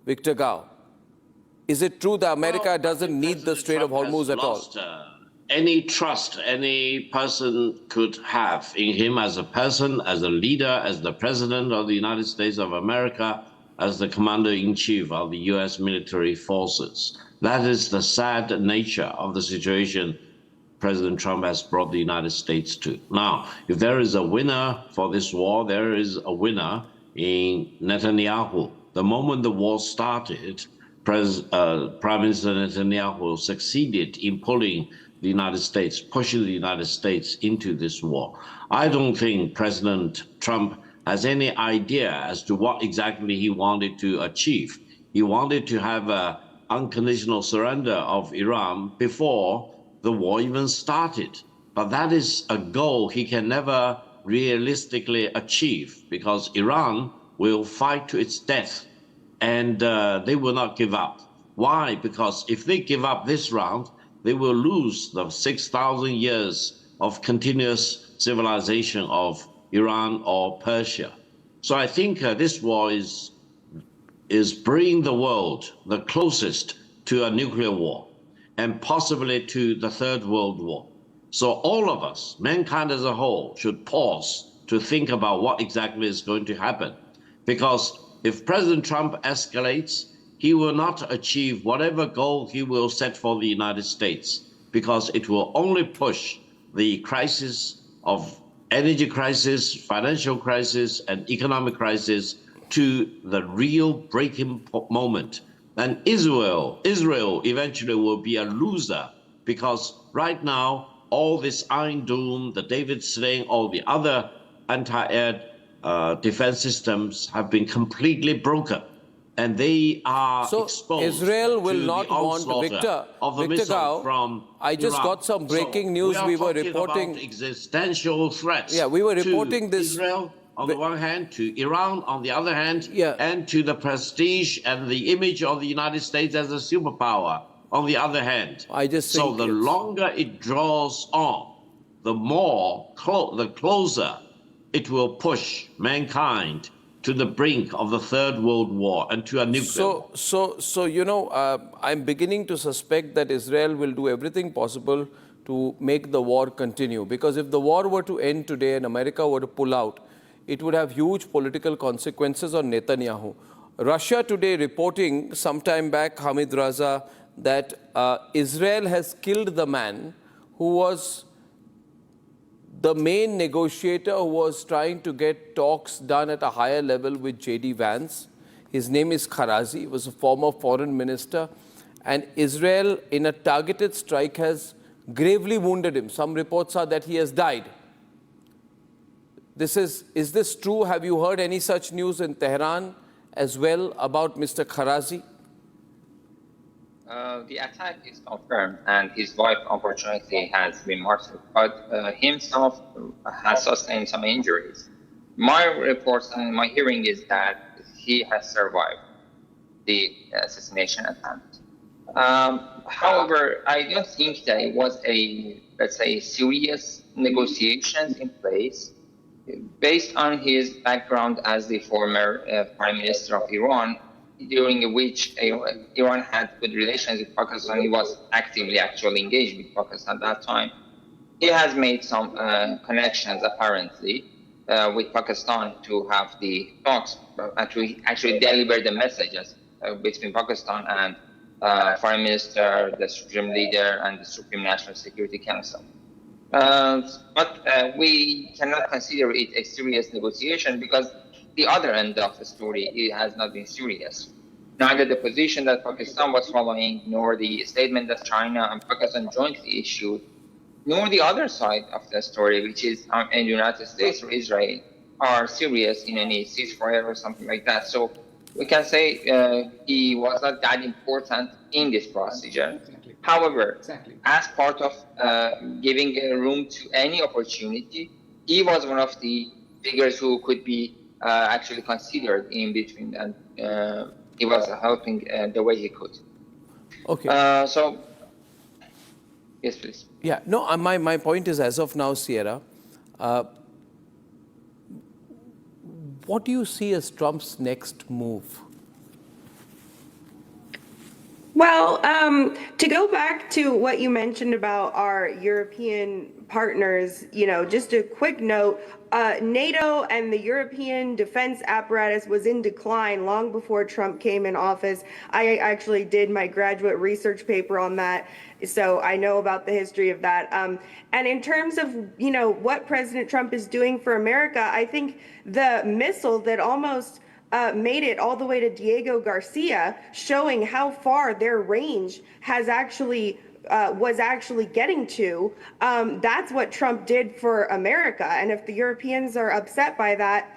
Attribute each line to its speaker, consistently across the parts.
Speaker 1: Victor Gao? Is it true that America doesn't need the Strait of Hormuz at all?
Speaker 2: Any trust any person could have in him as a person, as a leader, as the President of the United States of America, as the Commander-in-Chief of the U.S. military forces. That is the sad nature of the situation President Trump has brought the United States to. Now, if there is a winner for this war, there is a winner in Netanyahu. The moment the war started, Prime Minister Netanyahu succeeded in pulling the United States, pushing the United States into this war. I don't think President Trump has any idea as to what exactly he wanted to achieve. He wanted to have an unconditional surrender of Iran before the war even started. But that is a goal he can never realistically achieve because Iran will fight to its death and they will not give up. Why? Because if they give up this round, they will lose the 6,000 years of continuous civilization of Iran or Persia. So I think this war is bringing the world the closest to a nuclear war and possibly to the Third World War. So all of us, mankind as a whole, should pause to think about what exactly is going to happen. Because if President Trump escalates, he will not achieve whatever goal he will set for the United States, because it will only push the crisis of energy crisis, financial crisis, and economic crisis to the real breaking moment. And Israel eventually will be a loser, because right now, all this Iron Dome, the David Sling, all the other anti-air defense systems have been completely broken. And they are exposed.
Speaker 1: Israel will not want Victor Gao.
Speaker 2: From
Speaker 1: I just
Speaker 2: Iran.
Speaker 1: got some breaking news. We were reporting
Speaker 2: about existential threats.
Speaker 1: Yeah, we were reporting
Speaker 2: to
Speaker 1: this.
Speaker 2: Israel on the one hand, to Iran on the other hand,
Speaker 1: Yeah.
Speaker 2: and to the prestige and the image of the United States as a superpower on the other hand.
Speaker 1: I just
Speaker 2: so
Speaker 1: think
Speaker 2: the longer it draws on, the more the closer it will push mankind to the brink of the Third World War and to a nuclear war.
Speaker 1: So you know, I'm beginning to suspect that Israel will do everything possible to make the war continue. Because if the war were to end today and America were to pull out, it would have huge political consequences on Netanyahu. Russia today reporting sometime back, Hamid Raza, that Israel has killed the man who was the main negotiator who was trying to get talks done at a higher level with J.D. Vance. His name is Karazi. He was a former foreign minister. And Israel, in a targeted strike, has gravely wounded him. Some reports are that he has died. Is this true? Have you heard any such news in Tehran as well about Mr. Karazi?
Speaker 3: The attack is confirmed, and his wife, unfortunately, has been martyred. But himself has sustained some injuries. My reports and my hearing is that he has survived the assassination attempt. However, I don't think that it was let's say, serious negotiations in place. Based on his background as the former Prime Minister of Iran, during which Iran had good relations with Pakistan, he was actively actually engaged with Pakistan at that time. He has made some connections, apparently, with Pakistan to have the talks, and to actually deliver the messages between Pakistan and Foreign Minister, the Supreme Leader, and the Supreme National Security Council. But we cannot consider it a serious negotiation because the other end of the story, it has not been serious. Neither the position that Pakistan was following, nor the statement that China and Pakistan jointly issued, nor the other side of the story, which is in the United States or Israel, are serious in any ceasefire or something like that. So we can say he was not that important in this procedure. However, as part of giving room to any opportunity, he was one of the figures who could be actually considered in between, and he was helping the way he could.
Speaker 1: Okay.
Speaker 3: So, yes, please.
Speaker 1: Yeah, no, my point is, as of now, Sierra, what do you see as Trump's next move?
Speaker 4: Well, to go back to what you mentioned about our European partners, just a quick note, NATO and the European defense apparatus was in decline long before Trump came in office. I actually did my graduate research paper on that, so I know about the history of that. And in terms of, what President Trump is doing for America, I think the missile that almost made it all the way to Diego Garcia, showing how far their range has actually was actually getting to. That's what Trump did for America. And if the Europeans are upset by that,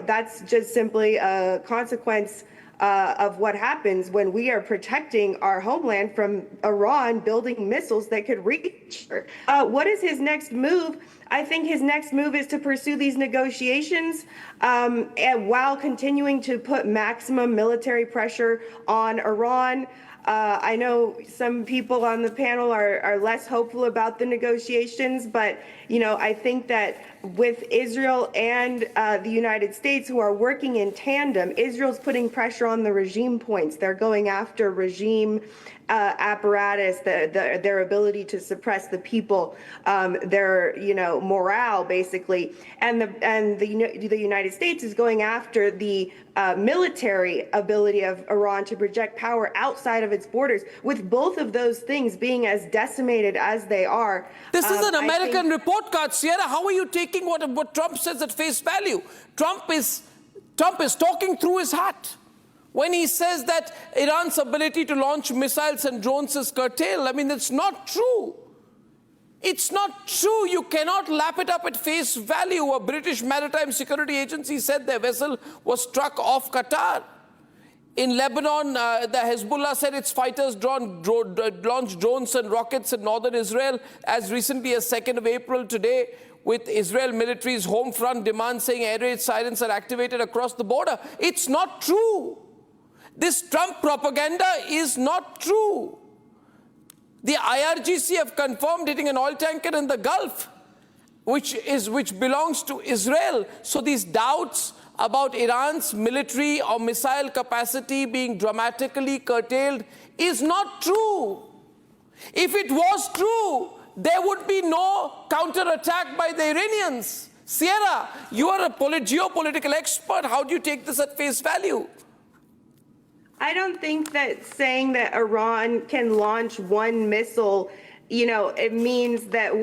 Speaker 4: that's just simply a consequence of what happens when we are protecting our homeland from Iran building missiles that could reach her. What is his next move? I think his next move is to pursue these negotiations and while continuing to put maximum military pressure on Iran. I know some people on the panel are less hopeful about the negotiations, but I think that with Israel and the United States, who are working in tandem, Israel's putting pressure on the regime points. They're going after regime apparatus, their ability to suppress the people, their morale basically, and the United States is going after the military ability of Iran to project power outside of its borders. With both of those things being as decimated as they are,
Speaker 1: this is an American report card, Sierra. How are you taking what Trump says at face value? Trump is talking through his hat when he says that Iran's ability to launch missiles and drones is curtailed. I mean, it's not true. It's not true. You cannot lap it up at face value. A British Maritime Security Agency said their vessel was struck off Qatar. In Lebanon, the Hezbollah said its fighters launched drones and rockets in northern Israel as recently as 2nd of April. Today, with Israel military's home front demands saying air raid sirens are activated across the border. It's not true. This Trump propaganda is not true. The IRGC have confirmed hitting an oil tanker in the Gulf, which belongs to Israel. So these doubts about Iran's military or missile capacity being dramatically curtailed is not true. If it was true, there would be no counterattack by the Iranians. Sierra, you are a geopolitical expert. How do you take this at face value?
Speaker 4: I don't think that saying that Iran can launch one missile, it means that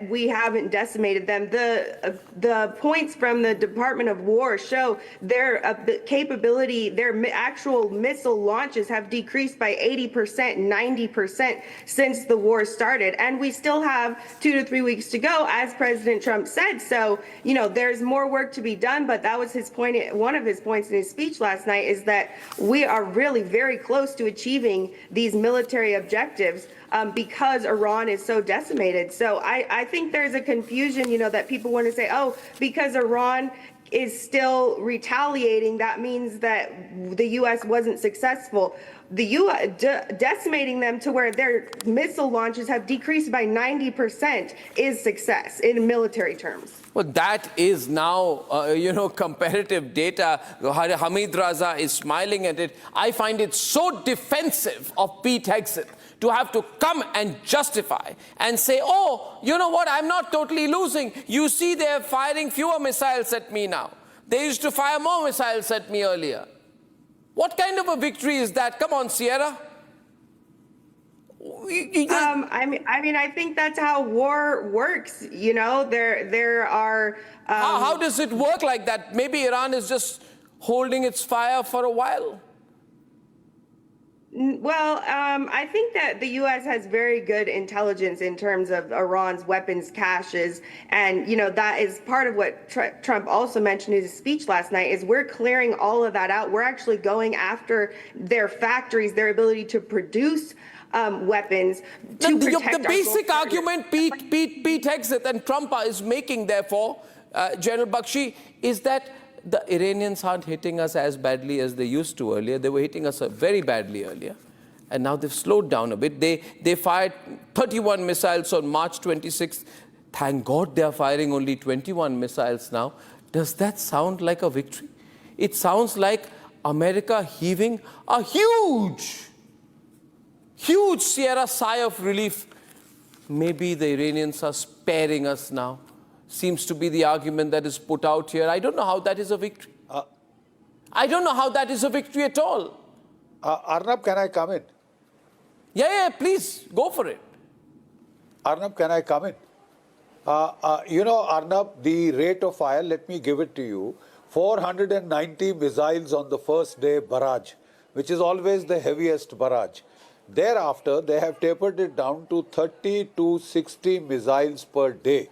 Speaker 4: we haven't decimated them. The points from the Department of War show their capability, their actual missile launches have decreased by 80%, 90% since the war started. And we still have 2 to 3 weeks to go, as President Trump said. So, there's more work to be done, but that was his point. One of his points in his speech last night is that we are really very close to achieving these military objectives because Iran is so decimated. So I think there's a confusion, that people want to say, oh, because Iran is still retaliating, that means that the U.S. wasn't successful. The U.S. decimating them to where their missile launches have decreased by 90% is success in military terms.
Speaker 1: Well, that is now, comparative data. Hamid Raza is smiling at it. I find it so defensive of Pete Hegseth to have to come and justify and say, oh, you know what, I'm not totally losing. You see, they're firing fewer missiles at me now. They used to fire more missiles at me earlier. What kind of a victory is that? Come on, Sierra.
Speaker 4: I think that's how war works. There are.
Speaker 1: How does it work like that? Maybe Iran is just holding its fire for a while.
Speaker 4: Well, I think that the U.S. has very good intelligence in terms of Iran's weapons caches. And, that is part of what Trump also mentioned in his speech last night, is we're clearing all of that out. We're actually going after their factories, their ability to produce weapons to protect
Speaker 1: the basic argument Pete Hegseth and Trump is making, therefore, General Bakshi, is that the Iranians aren't hitting us as badly as they used to earlier. They were hitting us very badly earlier. And now they've slowed down a bit. They fired 31 missiles on March 26th. Thank God they're firing only 21 missiles now. Does that sound like a victory? It sounds like America heaving a huge Huge Sierra sigh of relief. Maybe the Iranians are sparing us now. Seems to be the argument that is put out here. I don't know how that is a victory. I don't know how that is a victory at all.
Speaker 5: Arnab, can I come in?
Speaker 1: Yeah, please, go for it.
Speaker 5: Arnab, can I come in? Arnab, the rate of fire, let me give it to you. 490 missiles on the first day barrage, which is always the heaviest barrage. Thereafter, they have tapered it down to 30 to 60 missiles per day.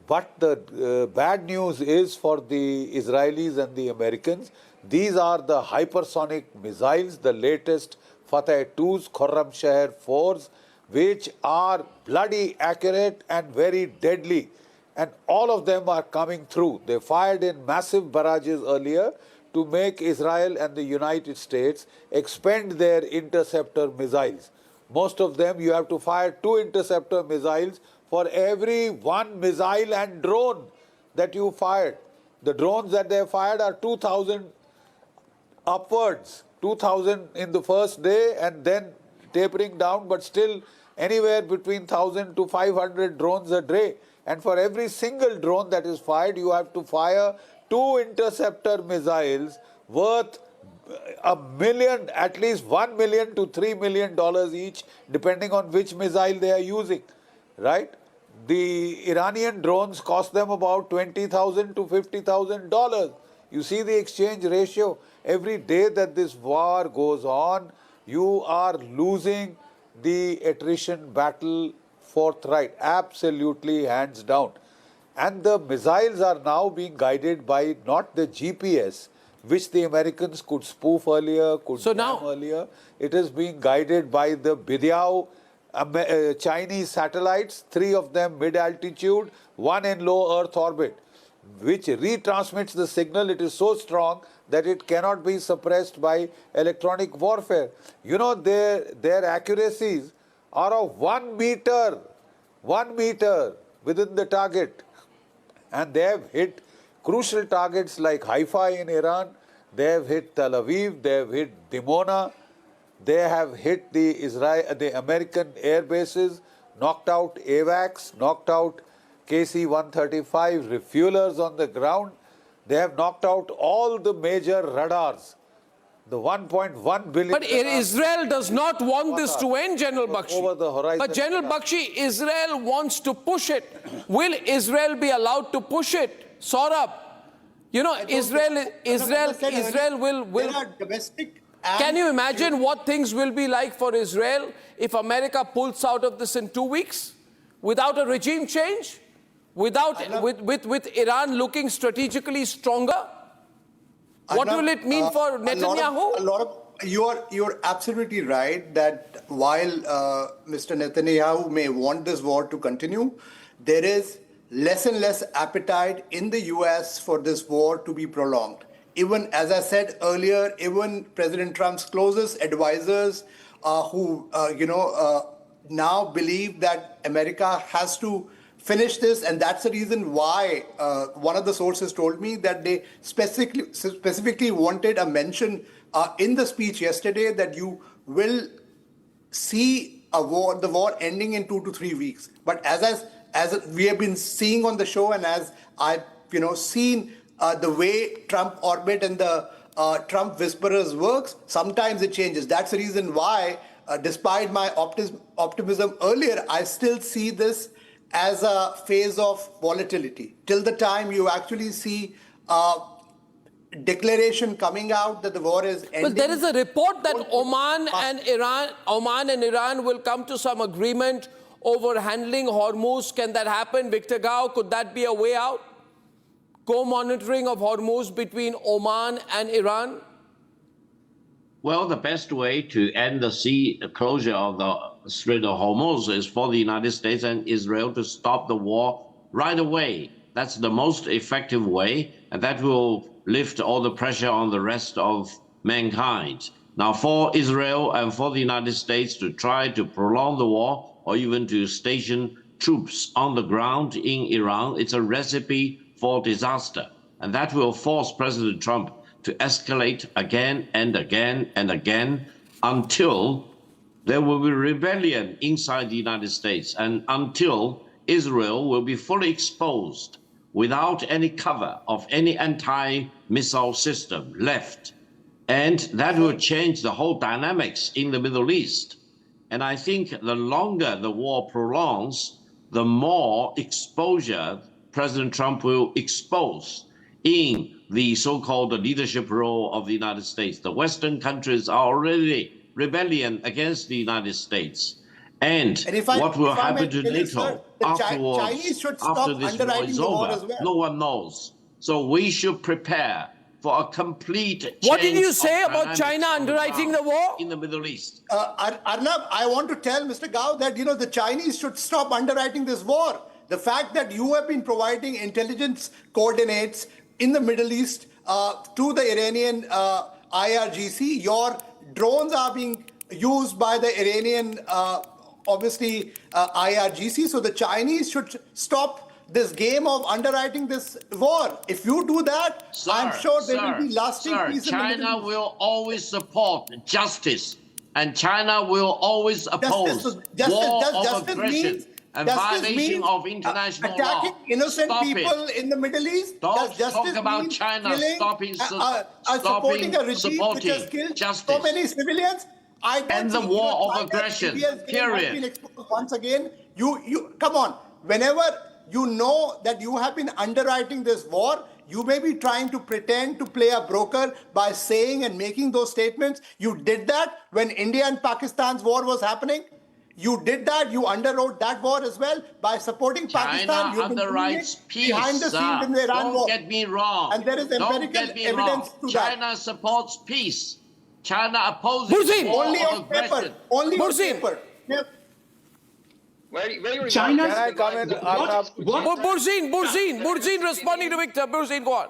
Speaker 5: But the bad news is for the Israelis and the Americans, these are the hypersonic missiles, the latest Fateh 2s, Khorramshahr 4s, which are bloody accurate and very deadly. And all of them are coming through. They fired in massive barrages earlier to make Israel and the United States expend their interceptor missiles. Most of them, you have to fire 2 interceptor missiles for every 1 missile and drone that you fired. The drones that they fired are 2,000 upwards, 2,000 in the first day and then tapering down, but still anywhere between 1,000 to 500 drones a day. And for every single drone that is fired, you have to fire 2 interceptor missiles worth $1 million, at least $1 million to $3 million each, depending on which missile they are using, right? The Iranian drones cost them about $20,000 to $50,000. You see the exchange ratio. Every day that this war goes on, you are losing the attrition battle forthright, absolutely hands down. And the missiles are now being guided by not the GPS, which the Americans could spoof earlier, could jam earlier. It is being guided by the Bidyao Chinese satellites, 3 of them mid-altitude, 1 in low Earth orbit, which retransmits the signal. It is so strong that it cannot be suppressed by electronic warfare. You know, their accuracies are of 1 meter within the target. And they have hit crucial targets like Haifa in Iran, they have hit Tel Aviv, they have hit Dimona, they have hit the American air bases, knocked out AWACS, knocked out KC-135 refuelers on the ground. They have knocked out all the major radars. The 1.1 billion.
Speaker 1: But Israel does not want this to end, General Bakshi.
Speaker 5: Over the horizon.
Speaker 1: But General Bakshi, Israel wants to push it. Will Israel be allowed to push it? Saurabh, you know, Israel will.
Speaker 6: There are domestic.
Speaker 1: Can you imagine what things will be like for Israel if America pulls out of this in 2 weeks without a regime change, with Iran looking strategically stronger? What will it mean for Netanyahu?
Speaker 6: You're absolutely right that while Mr. Netanyahu may want this war to continue, there is less and less appetite in the US for this war to be prolonged. Even, as I said earlier, even President Trump's closest advisors who now believe that America has to finish this, and that's the reason why one of the sources told me that they specifically wanted a mention in the speech yesterday that you will see the war ending in 2 to 3 weeks. But as we have been seeing on the show, and as I've seen the way Trump orbit and the Trump whisperers works, sometimes it changes. That's the reason why, despite my optimism earlier, I still see this as a phase of volatility till the time you actually see declaration coming out that the war is ending.
Speaker 1: But there is a report that Oman and Iran will come to some agreement over handling Hormuz. Can that happen? Victor Gao, could that be a way out? Co-monitoring of Hormuz between Oman and Iran?
Speaker 2: Well, the best way to end the closure of the Strait of Hormuz is for the United States and Israel to stop the war right away. That's the most effective way, and that will lift all the pressure on the rest of mankind. Now, for Israel and for the United States to try to prolong the war or even to station troops on the ground in Iran, it's a recipe for disaster. And that will force President Trump to escalate again and again and again until there will be rebellion inside the United States, and until Israel will be fully exposed without any cover of any anti-missile system left. And that will change the whole dynamics in the Middle East. And I think the longer the war prolongs, the more exposure President Trump will expose in the so-called leadership role of the United States. The Western countries are already rebellion against the United States. And what will happen to NATO afterwards,
Speaker 6: Chinese should stop
Speaker 2: after this war
Speaker 6: underwriting
Speaker 2: is
Speaker 6: the war
Speaker 2: over,
Speaker 6: as well.
Speaker 2: no one knows. So we should prepare for a complete change.
Speaker 1: What did you say about China underwriting the war?
Speaker 2: In the Middle East.
Speaker 6: Arnab, I want to tell Mr. Gao that, the Chinese should stop underwriting this war. The fact that you have been providing intelligence coordinates in the Middle East to the Iranian IRGC, your drones are being used by the Iranian, IRGC. So the Chinese should stop this game of underwriting this war. If you do that, I'm sure there will be lasting peace in the Middle East.
Speaker 2: China will always support justice, and China will always oppose war of aggression and violation of international law.
Speaker 6: Attacking innocent people in the Middle East.
Speaker 2: Don't talk about China
Speaker 6: supporting a regime which has killed so many civilians. I don't
Speaker 2: and the
Speaker 6: think,
Speaker 2: war of aggression. Period.
Speaker 6: Once again, you come on. Whenever you know that you have been underwriting this war, you may be trying to pretend to play a broker by saying and making those statements. You did that when India and Pakistan's war was happening. You did that. You underwrote that war as well by supporting Pakistan.
Speaker 2: China underwrites peace.
Speaker 6: Behind the scenes in the Iran war.
Speaker 2: Don't get me wrong.
Speaker 6: And there is empirical evidence to that.
Speaker 2: China supports peace. China opposes war
Speaker 6: only
Speaker 2: of
Speaker 6: on
Speaker 2: aggression.
Speaker 6: paper. Only on paper.
Speaker 5: Can
Speaker 7: China's
Speaker 5: I comment?
Speaker 1: Burzin responding to Victor. Burzin, go on.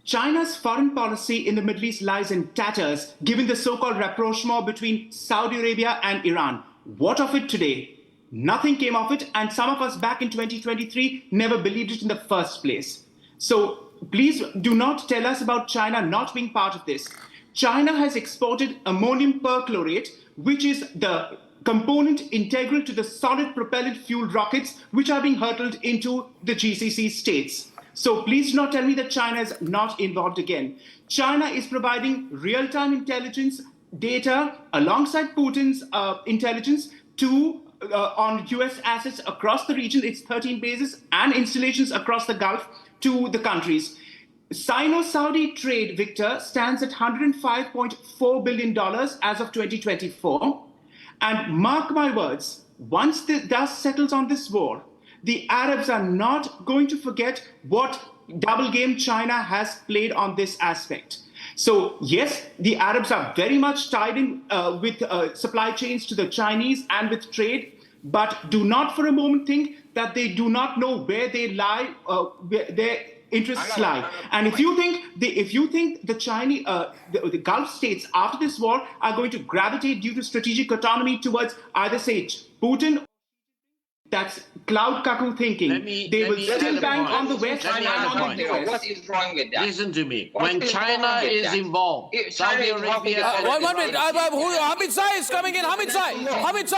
Speaker 7: China's foreign policy in the Middle East lies in tatters, given the so-called rapprochement between Saudi Arabia and Iran. What of it today? Nothing came of it, and some of us back in 2023 never believed it in the first place. So please do not tell us about China not being part of this. China has exported ammonium perchlorate, which is the component integral to the solid propellant-fueled rockets which are being hurtled into the GCC states. So please do not tell me that China is not involved again. China is providing real-time intelligence data alongside Putin's intelligence on US assets across the region, its 13 bases and installations across the Gulf to the countries. Sino-Saudi trade, Victor, stands at $105.4 billion as of 2024. And mark my words, once the dust settles on this war, the Arabs are not going to forget what double game China has played on this aspect. So yes, the Arabs are very much tied in with supply chains to the Chinese and with trade, but do not for a moment think that they do not know where they lie, where their interests lie. And if you think the Chinese, the Gulf states after this war are going to gravitate due to strategic autonomy towards either say Putin, that's cloud cuckoo thinking. They will still bank on the West and on the US.
Speaker 3: What is wrong with that?
Speaker 2: Listen to me. When China is involved, Saudi Arabia...
Speaker 1: One minute. Hamid Sai is coming in. Hamid Sai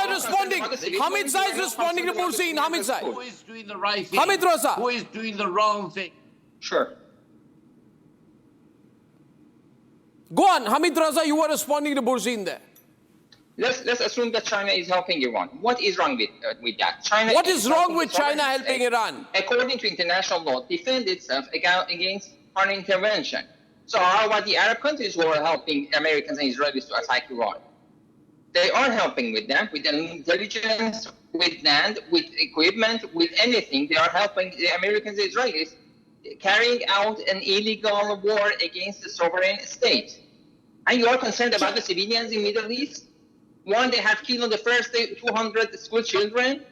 Speaker 1: responding. Hamid Sai is responding to Burzin. Hamid Sai.
Speaker 2: Who is doing the right thing?
Speaker 1: Hamid Raza.
Speaker 2: Who is doing the wrong thing?
Speaker 3: Sure.
Speaker 1: Go on. Hamid Raza, you were responding to Burzin there.
Speaker 3: Let's assume that China is helping Iran. What is wrong with that? China.
Speaker 1: What is wrong with China helping Iran?
Speaker 3: According to international law, defend itself against foreign intervention. So how about the Arab countries who are helping Americans and Israelis to attack Iran? They are helping with them, with intelligence, with land, with equipment, with anything. They are helping the Americans and Israelis carrying out an illegal war against the sovereign state. And you are concerned about the civilians in the Middle East? One, they have killed on the first day 200 school children.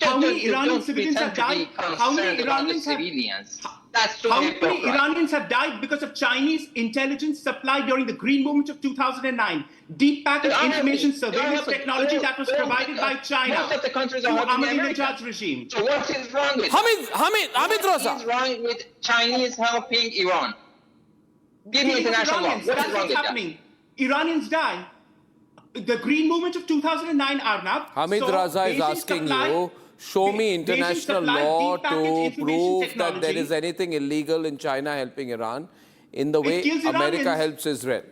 Speaker 7: How many Iranian civilians have died? How many Iranians have died because of Chinese intelligence supplied during the Green Movement of 2009? Deep packet information surveillance technology that was provided by China to Ahmadinejad's regime.
Speaker 3: So what is wrong with
Speaker 1: Hamid Raza.
Speaker 3: What is wrong with Chinese helping Iran? Give me international law. What is wrong with that?
Speaker 7: Iranians die. the Green Movement of 2009, Arnab.
Speaker 1: Hamid Raza is asking you, show me international law to prove that there is anything illegal in China helping Iran in the way America helps Israel.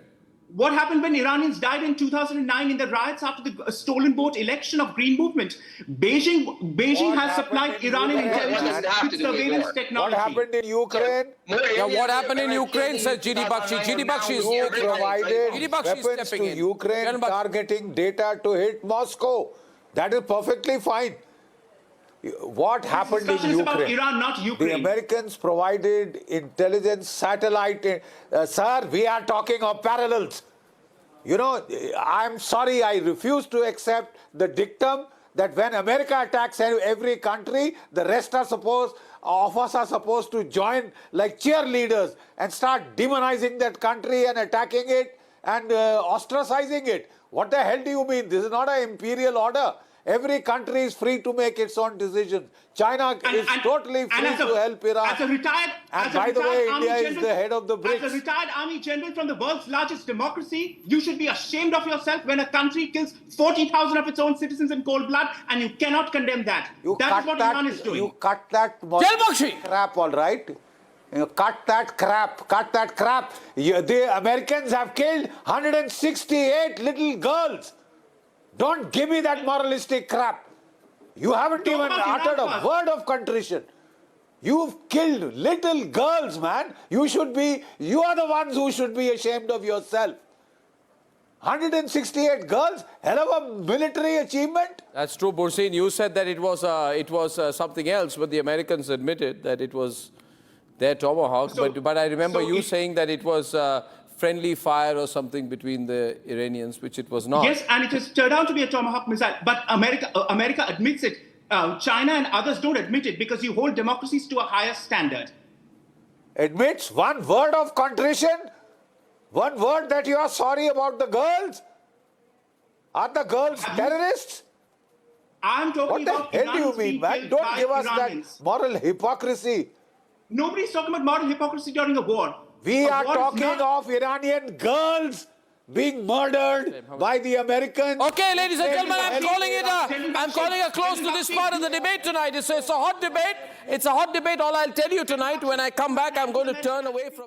Speaker 7: What happened when Iranians died in 2009 in the riots after the stolen vote election of Green Movement? Beijing has supplied Iranian intelligence with surveillance technology.
Speaker 5: What happened in Ukraine?
Speaker 1: Yeah, what happened in Ukraine, says GD Bakshi. GD Bakshi is
Speaker 5: Provided weapons to Ukraine targeting data to hit Moscow. That is perfectly fine. What happened in Ukraine?
Speaker 7: About Iran, not Ukraine.
Speaker 5: The Americans provided intelligence satellite. Sir, we are talking of parallels. You know, I'm sorry, I refuse to accept the dictum that when America attacks every country, the rest of us are supposed to join like cheerleaders and start demonizing that country and attacking it and ostracizing it. What the hell do you mean? This is not an imperial order. Every country is free to make its own decisions. China is totally free to help Iran. And by the way, India is the head of the BRICS.
Speaker 7: As a retired army general from the world's largest democracy, you should be ashamed of yourself when a country kills 40,000 of its own citizens in cold blood, and you cannot condemn that. That is what Iran is doing.
Speaker 5: You cut that crap, all right? You cut that crap. Cut that crap. The Americans have killed 168 little girls. Don't give me that moralistic crap. You haven't even uttered a word of contrition. You've killed little girls, man. You are the ones who should be ashamed of yourself. 168 girls, hell of a military achievement.
Speaker 1: That's true, Bursin. You said that it was something else, but the Americans admitted that it was their Tomahawk. But I remember you saying that it was friendly fire or something between the Iranians, which it was not.
Speaker 7: Yes, and it has turned out to be a Tomahawk missile. But America admits it. China and others don't admit it because you hold democracies to a higher standard.
Speaker 5: Admits one word of contrition? One word that you are sorry about the girls? Are the girls terrorists?
Speaker 7: I'm talking about
Speaker 5: What the hell do you mean, man? Don't give us that moral hypocrisy.
Speaker 7: Nobody's talking about moral hypocrisy during a war.
Speaker 5: We are talking of Iranian girls being murdered by the Americans.
Speaker 1: Okay, ladies and gentlemen, I'm calling a close to this part of the debate tonight. It's a hot debate. It's a hot debate. All I'll tell you tonight, when I come back, I'm going to turn away from...